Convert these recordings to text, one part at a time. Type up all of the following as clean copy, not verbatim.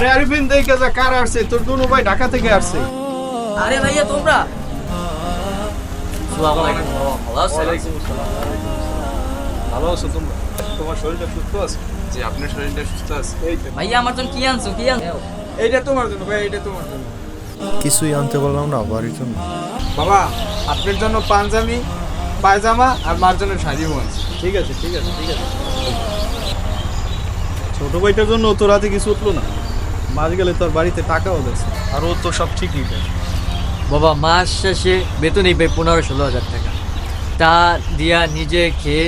আরে আরিফিন দেখে যা কার আসছে, তোর দুনো ভাই ঢাকা থেকে আসছে। আরে ভাইয়া তোমরা আসসালামু আলাইকুম। ভালো আছেন? ভালো আছো তোমরা? তোমার শরীরটা সুস্থ আছে? জি, আপনার শরীরটা সুস্থ আছে? এই তো। ভাইয়া আমার জন্য কি আনছো কি আনছো? এইটা তোমার জন্য ভাই, এইটা তোমার জন্য। কিছুই আনতে পারলাম না বাড়ির জন্য। বাবা, আপনার জন্য পাঞ্জাবি, পায়জামা আর মার জন্য শাড়িও আছে। ঠিক আছে ঠিক আছে ঠিক আছে। ছোট ভাইটার জন্য তো রাতে কিছু উঠলো না, মাস গেলে তোর বাড়িতে টাকাও দিচ্ছে, আর ও তো সব ঠিকই দেয়। বাবা মাস শেষে বেতনই পাই 15-16 হাজার টাকা, তা দিয়া নিজে খেয়ে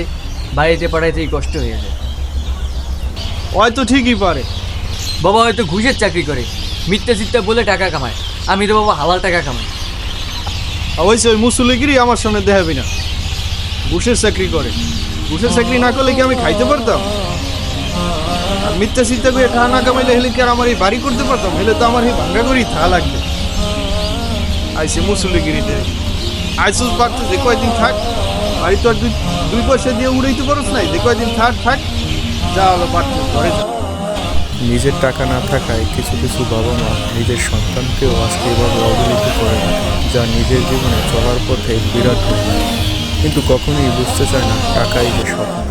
বাড়িতে পাঠাইতেই কষ্ট হয়ে যায়। হয়তো ঠিকই পারে। বাবা হয়তো ঘুষের চাকরি করে, মিথ্যা চিত্তা বলে টাকা কামায়। আমি তো বাবা হালাল টাকা কামাই। অবশ্য ওই মুসলিগিরি আমার সামনে দেখাবি না। ঘুষের চাকরি করে, ঘুষের চাকরি না করলে কি আমি খাইতে পারতাম? আর মিথ্যা চিন্তা করে টাকা না কামাইলে হেলে কি আর আমার এই বাড়ি করতে পারতাম? হেলে তো আমার এই ভাঙ্গা করেই থাকা লাগবে। আইসে মুসলিগিরিতে আইসুস বাড়তে যে কয়দিন থাক, বাড়ি তো আর দুই পয়সা দিয়ে উড়াইতে পারস নাই, যে কয়দিন থাক যা হলো বাড়তে ঘরে যা। নিজের টাকা না থাকায় কিছু কিছু বাবা মা নিজের সন্তানকেও আজকে এভাবে অবহেলিত করে না, যা নিজের জীবনে চলার পথে বিরাট ভুল। কিন্তু কখনোই বুঝতে চায় না টাকাই যে সব না।